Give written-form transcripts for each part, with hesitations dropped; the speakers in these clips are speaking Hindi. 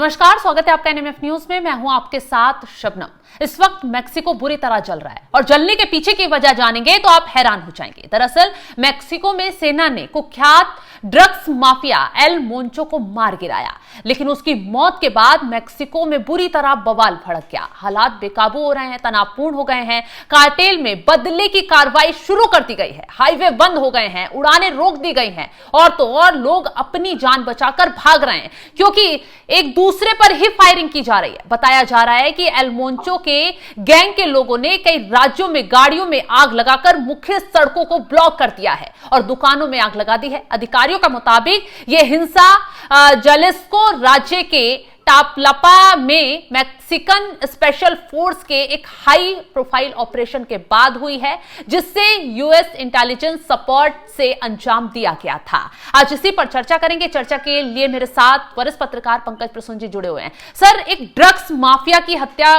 नमस्कार, स्वागत है आपका एनएमएफ न्यूज में। मैं हूं आपके साथ शबनम। इस वक्त मेक्सिको बुरी तरह जल रहा है और जलने के पीछे की वजह जानेंगे तो आप हैरान हो जाएंगे। दरअसल मेक्सिको में सेना ने कुख्यात ड्रग्स माफिया एल मोंचो को मार गिराया, लेकिन उसकी मौत के बाद मेक्सिको में बुरी तरह बवाल भड़क गया। हालात बेकाबू हो रहे हैं, तनावपूर्ण हो गए हैं। कार्टेल में बदले की कार्रवाई शुरू कर दी गई है, हाईवे बंद हो गए हैं, उड़ानें रोक दी गई हैं और तो और लोग अपनी जान बचाकर भाग रहे हैं क्योंकि एक दूसरे पर ही फायरिंग की जा रही है। बताया जा रहा है कि एल मोंचो के गैंग के लोगों ने कई राज्यों में गाड़ियों में आग लगाकर मुख्य सड़कों को ब्लॉक कर दिया है और दुकानों में आग लगा दी है। अधिकारियों के मुताबिक यह हिंसा जलिस्को राज्य के टापलापा में मैक्सिकन स्पेशल फोर्स के एक हाई प्रोफाइल ऑपरेशन के बाद हुई है, जिससे यूएस इंटेलिजेंस सपोर्ट से अंजाम दिया गया था। आज इसी पर चर्चा करेंगे। चर्चा के लिए मेरे साथ वरिष्ठ पत्रकार पंकज प्रसून जी जुड़े हुए हैं। सर, एक ड्रग्स माफिया की हत्या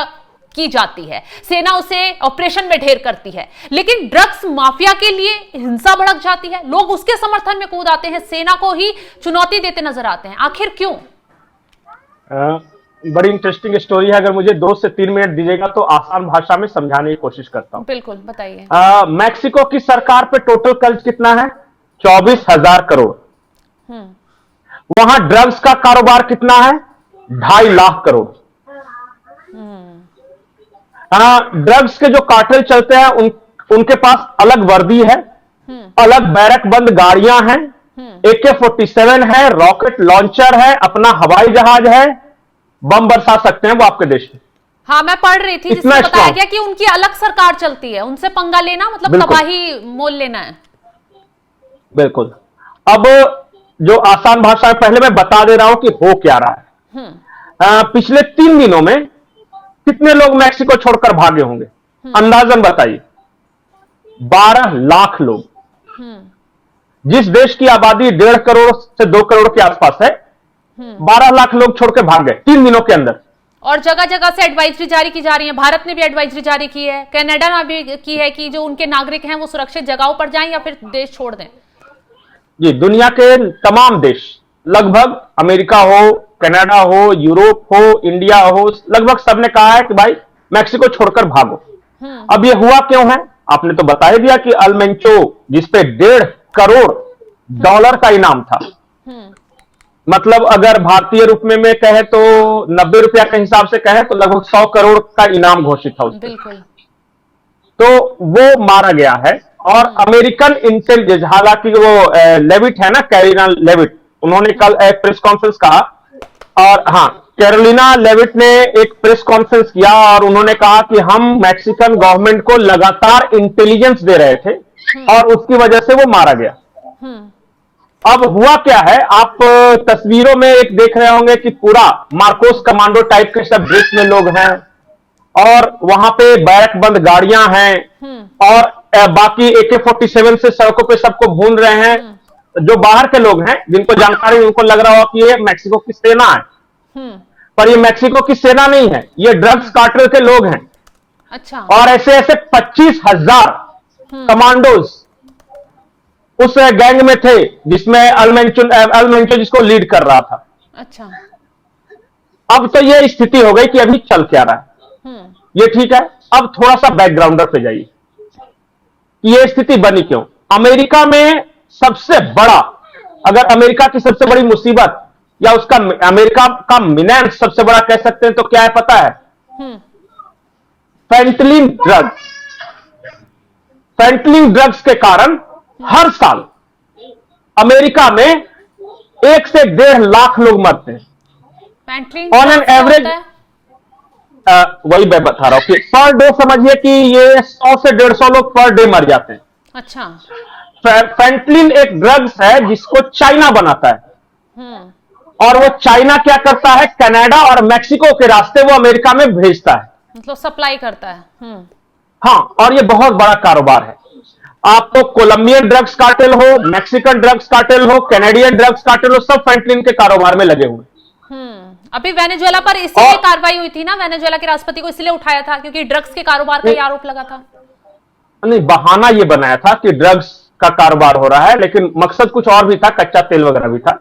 की जाती है, सेना उसे ऑपरेशन में ढेर करती है, लेकिन ड्रग्स माफिया के लिए हिंसा भड़क जाती है, लोग उसके समर्थन में कूद आते हैं, सेना को ही चुनौती देते नजर आते हैं। आखिर क्यों? बड़ी इंटरेस्टिंग स्टोरी है। अगर मुझे 2 से 3 मिनट दीजिएगा तो आसान भाषा में समझाने की कोशिश करता हूं। बिल्कुल, बताइए। मैक्सिको की सरकार पे टोटल कर्ज कितना है? 24,000 करोड़। वहां ड्रग्स का कारोबार कितना है? 2.5 लाख करोड़। ड्रग्स के जो कार्टेल चलते हैं उनके पास अलग वर्दी है, अलग बैरक बंद गाड़ियां हैं, AK-47 है, रॉकेट लॉन्चर है, अपना हवाई जहाज है, बम बरसा सकते हैं वो आपके देश में। हाँ, मैं पढ़ रही थी जिसमें बताया गया कि उनकी अलग सरकार चलती है, उनसे पंगा लेना मतलब तबाही मोल लेना है। बिल्कुल। अब जो आसान भाषा में पहले मैं बता दे रहा हूं कि हो क्या रहा है। पिछले 3 दिनों में कितने लोग मैक्सिको छोड़कर भागे होंगे? अंदाजन बताइए। 12 लाख लोग। जिस देश की आबादी 1.5 करोड़ से 2 करोड़ के आसपास है, 12 लाख लोग छोड़ के भाग गए 3 दिनों के अंदर। और जगह जगह से एडवाइजरी जारी की जा रही है। भारत ने भी एडवाइजरी जारी की है, कनाडा ने भी की है कि जो उनके नागरिक हैं वो सुरक्षित जगहों पर जाएं या फिर देश छोड़ दें। जी, दुनिया के तमाम देश, लगभग अमेरिका हो, कनाडा हो, यूरोप हो, इंडिया हो, लगभग सबने कहा है कि भाई मैक्सिको छोड़कर भागो। अब ये हुआ क्यों है? आपने तो बता ही दिया कि एल मोंचो, जिसपे 1.5 करोड़ डॉलर का इनाम था, मतलब अगर भारतीय रूप में कहे तो 90 रुपया के हिसाब से कहे तो लगभग 100 करोड़ का इनाम घोषित था उसमें। बिल्कुल। तो वो मारा गया है और अमेरिकन इंटेलिजेंस, हालांकि वो लेविट है ना, कैरोलिना लेविट, उन्होंने कल एक प्रेस कॉन्फ्रेंस कहा और हाँ, कैरोलिना लेविट ने एक प्रेस कॉन्फ्रेंस किया और उन्होंने कहा कि हम मैक्सिकन गवर्नमेंट को लगातार इंटेलिजेंस दे रहे थे और उसकी वजह से वो मारा गया। अब हुआ क्या है, आप तस्वीरों में एक देख रहे होंगे कि पूरा मार्कोस कमांडो टाइप के सब ड्रेस में लोग हैं और वहां पे बैरक बंद गाड़ियां हैं और बाकी AK-47 से सड़कों पे सबको भून रहे हैं। जो बाहर के लोग हैं, जिनको जानकारी, उनको लग रहा हो कि ये मैक्सिको की सेना है, पर ये मैक्सिको की सेना नहीं है, ये ड्रग्स कार्टेल के लोग हैं। अच्छा। और ऐसे ऐसे 25,000 कमांडोज उस गैंग में थे जिसमें एल मोंचो जिसको लीड कर रहा था। अच्छा। अब तो ये स्थिति हो गई कि अभी चल क्या रहा है, ये ठीक है। अब थोड़ा सा बैकग्राउंडर पे जाइए कि ये स्थिति बनी क्यों। अमेरिका में सबसे बड़ा, अगर अमेरिका की सबसे बड़ी मुसीबत या उसका अमेरिका का मिनेंस सबसे बड़ा कह सकते हैं तो क्या है पता है? फेंटलिन ड्रग। फेंटलिन ड्रग्स के कारण हर साल अमेरिका में 1 से 1.5 लाख लोग मरते हैं ऑन एन एवरेज। वही मैं बता रहा हूं कि पर डे समझिए कि ये 100 से 150 लोग पर डे मर जाते हैं। अच्छा। फेंटलिन एक ड्रग्स है जिसको चाइना बनाता है और वो चाइना क्या करता है, कनाडा और मैक्सिको के रास्ते वो अमेरिका में भेजता है, मतलब सप्लाई करता है। हाँ, और ये बहुत बड़ा कारोबार है। आपको कोलंबियन ड्रग्स कार्टेल हो, मैक्सिकन ड्रग्स कार्टेल हो, कैनेडियन ड्रग्स कार्टेल हो, सब फेंटलिन के कारोबार में लगे हुए। अभी वेनेजुएला पर इसीलिए कार्रवाई हुई थी ना, वेनेजुएला के राष्ट्रपति को इसलिए उठाया था क्योंकि ड्रग्स के कारोबार का आरोप लगा था। नहीं, बहाना ये बनाया था कि ड्रग्स का कारोबार हो रहा है, लेकिन मकसद कुछ और भी था, कच्चा तेल वगैरह भी था।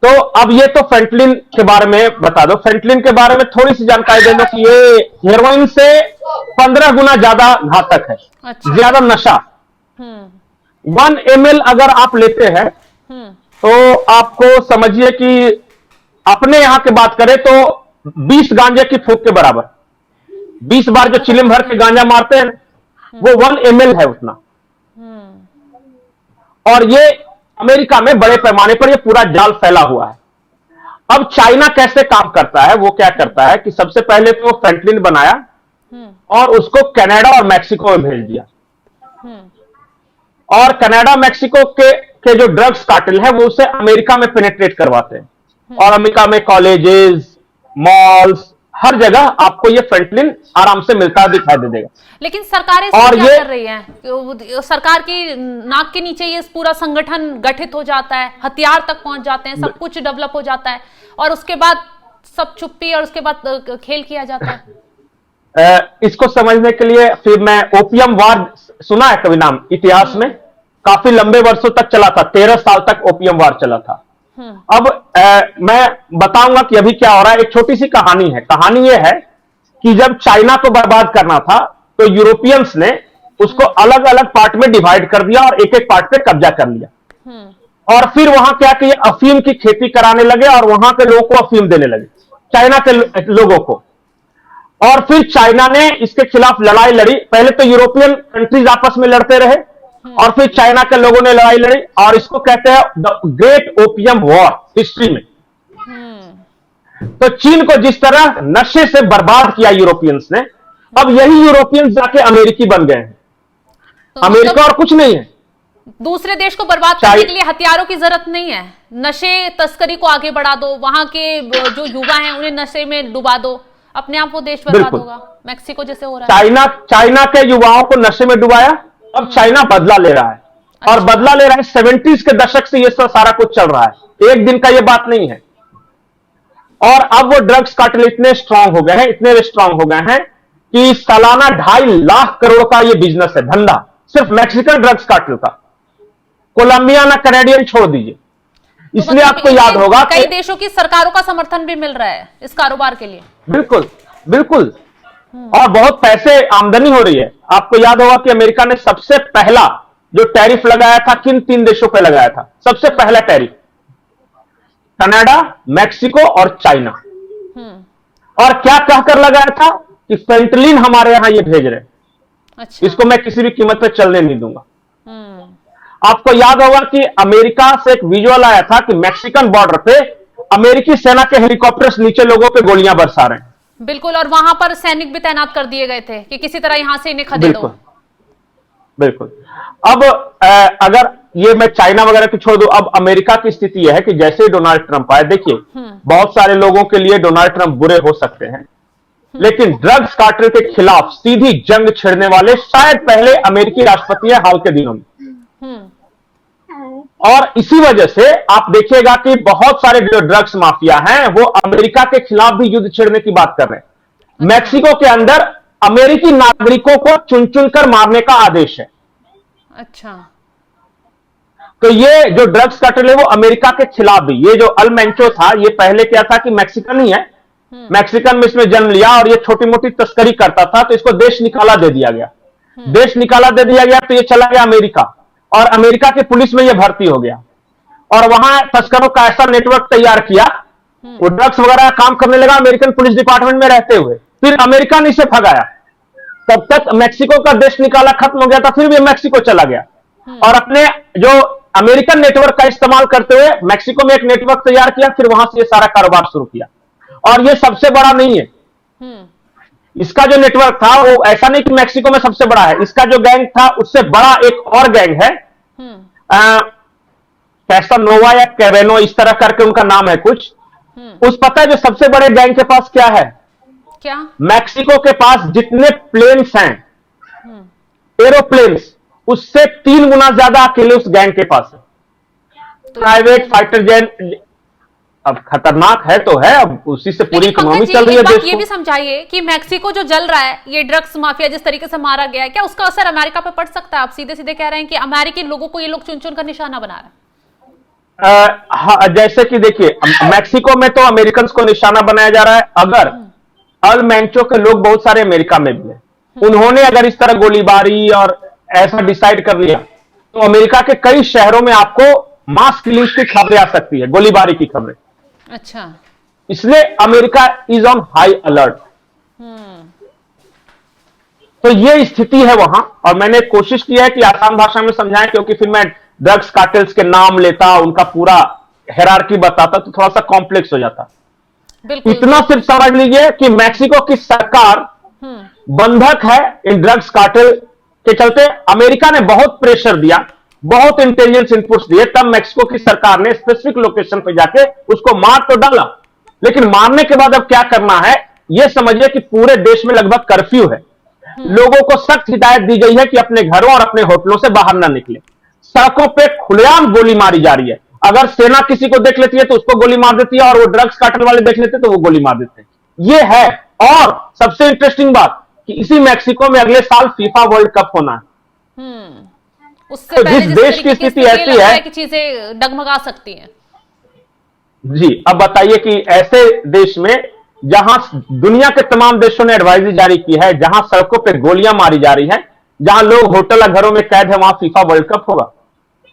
तो अब ये तो फेंटलिन के बारे में बता दो, फेंटलिन के बारे में थोड़ी सी जानकारी दे दो कि ये हेरोइन से 15 गुना ज्यादा घातक है। अच्छा। ज्यादा नशा। 1 ml अगर आप लेते हैं तो आपको समझिए कि अपने यहां की बात करें तो 20 गांजे की फूंक के बराबर। 20 बार जो चिलिम भर के गांजा मारते हैं वो 1 ml है उतना। और ये अमेरिका में बड़े पैमाने पर ये पूरा जाल फैला हुआ है। अब चाइना कैसे काम करता है, वो क्या करता है कि सबसे पहले तो फेंटलिन बनाया और उसको कनाडा और मैक्सिको में भेज दिया। और कनाडा मैक्सिको के जो ड्रग्स कार्टेल है वो उसे अमेरिका में पेनिट्रेट करवाते हैं। और अमेरिका में कॉलेजेस, मॉल्स, हर जगह आपको ये फेंटलिन आराम से मिलता दिखाई दे देगा। लेकिन सरकारें इसमें क्या कर रही हैं? सरकार की नाक के नीचे ये पूरा संगठन गठित हो जाता है, हथियार तक पहुंच जाते हैं, सब कुछ डेवलप हो जाता है और उसके बाद सब चुप्पी और उसके बाद खेल किया जाता है। इसको समझने के लिए फिर मैं ओपियम वार, सुना है कभी नाम? इतिहास में काफी लंबे वर्षों तक चला था, 13 साल तक ओपियम वार चला था। अब मैं बताऊंगा कि अभी क्या हो रहा है। एक छोटी सी कहानी है। कहानी यह है कि जब चाइना को बर्बाद करना था तो यूरोपियंस ने उसको अलग अलग पार्ट में डिवाइड कर दिया और एक एक पार्ट पे कब्जा कर लिया। और फिर वहां क्या किया, अफीम की खेती कराने लगे और वहां के लोगों को अफीम देने लगे, चाइना के लोगों को। और फिर चाइना ने इसके खिलाफ लड़ाई लड़ी। पहले तो यूरोपियन कंट्रीज आपस में लड़ते रहे और फिर चाइना के लोगों ने लड़ाई लड़ी और इसको कहते हैं the great opium war history में। तो चीन को जिस तरह नशे से बर्बाद किया यूरोपियंस ने, अब यही यूरोपियंस जाके अमेरिकी बन गए हैं। तो अमेरिका और कुछ नहीं है। दूसरे देश को बर्बाद करने के लिए हथियारों की जरूरत नहीं है, नशे तस्करी को आगे बढ़ा दो, वहां के जो युवा हैं उन्हें नशे में डुबा दो, अपने आप वो देश बर्बाद होगा। मैक्सिको जैसे हो रहा है। चाइना के युवाओं को नशे में डुबाया, अब चाइना बदला ले रहा है। अच्छा। और बदला ले रहा है 70s के दशक से ये सारा कुछ चल रहा है, एक दिन का ये बात नहीं है। और अब वो ड्रग्स कार्टेल इतने स्ट्रांग हो गए हैं, इतने स्ट्रांग हो गए हैं कि सालाना 2.5 लाख करोड़ का ये बिजनेस है, धंधा सिर्फ मैक्सिकन ड्रग्स कार्टेल का। कोलंबिया ना कैनेडियन छोड़ दीजिए। इसलिए आपको याद होगा कई देशों की सरकारों का समर्थन भी मिल रहा है इस कारोबार के लिए। बिल्कुल बिल्कुल। और बहुत पैसे आमदनी हो रही है। आपको याद होगा कि अमेरिका ने सबसे पहला जो टैरिफ लगाया था किन 3 देशों पर लगाया था? सबसे पहला टैरिफ कनाडा, मैक्सिको और चाइना। और क्या कहकर लगाया था कि फेंटलिन हमारे यहां ये भेज रहे। अच्छा। इसको मैं किसी भी कीमत पर चलने नहीं दूंगा। आपको याद होगा कि अमेरिका से एक विजुअल आया था कि मैक्सिकन बॉर्डर पे अमेरिकी सेना के हेलीकॉप्टर्स नीचे लोगों पे गोलियां बरसा रहे हैं। बिल्कुल। और वहां पर सैनिक भी तैनात कर दिए गए थे कि किसी तरह यहां से इन्हें खदेड़ो। बिल्कुल। अब अगर ये मैं चाइना वगैरह की छोड़ दूं, अब अमेरिका की स्थिति यह है कि जैसे ही डोनाल्ड ट्रंप आए, देखिए बहुत सारे लोगों के लिए डोनाल्ड ट्रंप बुरे हो सकते हैं, लेकिन ड्रग्स कार्टेल के खिलाफ सीधी जंग छेड़ने वाले शायद पहले अमेरिकी राष्ट्रपति हैं हाल के दिनों में। और इसी वजह से आप देखिएगा कि बहुत सारे जो ड्रग्स माफिया हैं वो अमेरिका के खिलाफ भी युद्ध छेड़ने की बात कर रहे हैं। मैक्सिको के अंदर अमेरिकी नागरिकों को चुन चुनकर मारने का आदेश है। अच्छा। तो ये जो ड्रग्स कार्टेल है वो अमेरिका के खिलाफ भी, ये जो अल मेंचो था ये पहले क्या था कि मैक्सिकन ही है, मैक्सिकन में इसमें जन्म लिया और ये छोटी मोटी तस्करी करता था, तो इसको देश निकाला दे दिया गया। देश निकाला दे दिया गया तो ये चला गया अमेरिका और अमेरिका की पुलिस में ये भर्ती हो गया और वहां तस्करों का ऐसा नेटवर्क तैयार किया, वो ड्रग्स वगैरह काम करने लगा अमेरिकन पुलिस डिपार्टमेंट में रहते हुए। फिर अमेरिका ने इसे भगाया, तब तक मैक्सिको का देश निकाला खत्म हो गया था, फिर भी मैक्सिको चला गया और अपने जो अमेरिकन नेटवर्क का इस्तेमाल करते हुए मैक्सिको में एक नेटवर्क तैयार किया, फिर वहां से ये सारा कारोबार शुरू किया। और ये सबसे बड़ा नहीं है, इसका जो नेटवर्क था वो ऐसा नहीं कि मैक्सिको में सबसे बड़ा है, इसका जो गैंग था उससे बड़ा एक और गैंग है, कैसानोवा या कैरेनो इस तरह करके उनका नाम है कुछ। उस पता है जो सबसे बड़े गैंग के पास क्या है? क्या? मैक्सिको के पास जितने प्लेन्स हैं, एरोप्लेन्स, उससे 3 गुना ज्यादा अकेले उस गैंग के पास है। तो प्राइवेट फाइटर जेट। अब खतरनाक है तो है, अब उसी से पूरी इकोनॉमी चल रही है देश को। ये भी समझाइए कि मैक्सिको जो जल रहा है, ये ड्रग्स माफिया जिस तरीके से मारा गया है, क्या उसका असर अमेरिका पे पड़ सकता है? आप सीधे सीधे कह रहे हैं कि अमेरिकी लोगों को ये लोग चुन चुन कर निशाना बना रहे हैं। हाँ, जैसे कि देखिए मैक्सिको में तो अमेरिकन को निशाना बनाया जा रहा है। अगर अल मेंचो के लोग बहुत सारे अमेरिका में भी हैं, उन्होंने अगर इस तरह गोलीबारी और ऐसा डिसाइड कर लिया तो अमेरिका के कई शहरों में आपको मास किलिंग्स की खबरें आ सकती है, गोलीबारी की खबरें। अच्छा। इसलिए America is on high alert. तो ये स्थिति है वहां, और मैंने कोशिश की है कि आसान भाषा में समझाएं, क्योंकि फिर मैं ड्रग्स कार्टेल्स के नाम लेता, उनका पूरा हेरारकी बताता तो थोड़ा सा कॉम्प्लेक्स हो जाता। बिल्कुल। इतना सिर्फ समझ लीजिए कि मैक्सिको की सरकार बंधक है इन ड्रग्स कार्टेल के चलते। अमेरिका ने बहुत प्रेशर दिया, बहुत इंटेलिजेंस इनपुट्स दिए, तब मैक्सिको की सरकार ने स्पेसिफिक लोकेशन पर जाके उसको मार तो डाला, लेकिन मारने के बाद अब क्या करना है यह समझिए कि पूरे देश में लगभग कर्फ्यू है। लोगों को सख्त हिदायत दी गई है कि अपने घरों और अपने होटलों से बाहर ना निकले। सड़कों पे खुलेआम गोली मारी जा रही है। अगर सेना किसी को देख लेती है तो उसको गोली मार देती है, और वो ड्रग्स कार्टेल वाले देख लेते हैं तो वो गोली मार देते हैं। ये है। और सबसे इंटरेस्टिंग बात कि इसी मैक्सिको में अगले साल फीफा वर्ल्ड कप होना है। उससे तो पहले जिस देश की स्थिति ऐसी है कि चीजें डगमगा सकती हैं। जी, अब बताइए कि ऐसे देश में जहां दुनिया के तमाम देशों ने एडवाइजरी जारी की है, जहां सड़कों पर गोलियां मारी जा रही है, जहां लोग होटल या घरों में कैद है, वहां फीफा वर्ल्ड कप होगा।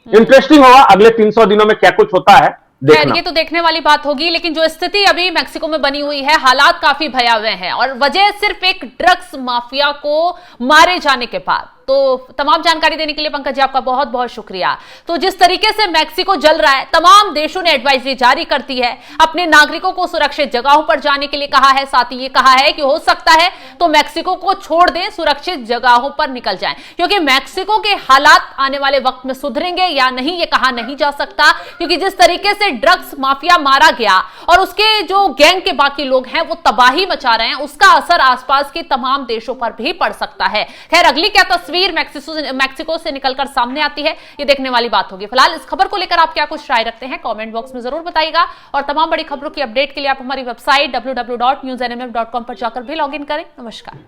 इंटरेस्टिंग होगा अगले 300 दिनों में क्या कुछ होता है, देखना। ये तो देखने वाली बात होगी, लेकिन जो स्थिति अभी मैक्सिको में बनी हुई है, हालात काफी भयावह हैं, और वजह सिर्फ एक ड्रग्स माफिया को मारे जाने के बाद। तो तमाम जानकारी देने के लिए पंकज जी आपका बहुत बहुत शुक्रिया। तो जिस तरीके से मैक्सिको जल रहा है, तमाम देशों ने एडवाइजरी जारी करती है, अपने नागरिकों को सुरक्षित जगहों पर जाने के लिए कहा है, साथ ही ये कहा है कि हो सकता है तो मैक्सिको को छोड़ दें, सुरक्षित जगहों पर निकल जाएं, क्योंकि मैक्सिको के हालात आने वाले वक्त में सुधरेंगे या नहीं ये कहा नहीं जा सकता, क्योंकि जिस तरीके से ड्रग्स माफिया मारा गया और उसके जो गैंग के बाकी लोग हैं वो तबाही मचा रहे हैं, उसका असर आसपास के तमाम देशों पर भी पड़ सकता है। खैर, अगली क्या तस्वीर मैक्सिको से निकलकर सामने आती है, ये देखने वाली बात होगी। फिलहाल इस खबर को लेकर आप क्या कुछ राय रखते हैं कमेंट बॉक्स में जरूर बताइएगा, और तमाम बड़ी खबरों की अपडेट के लिए आप हमारी वेबसाइट www.newsnmf.com पर जाकर भी लॉग इन करें। नमस्कार।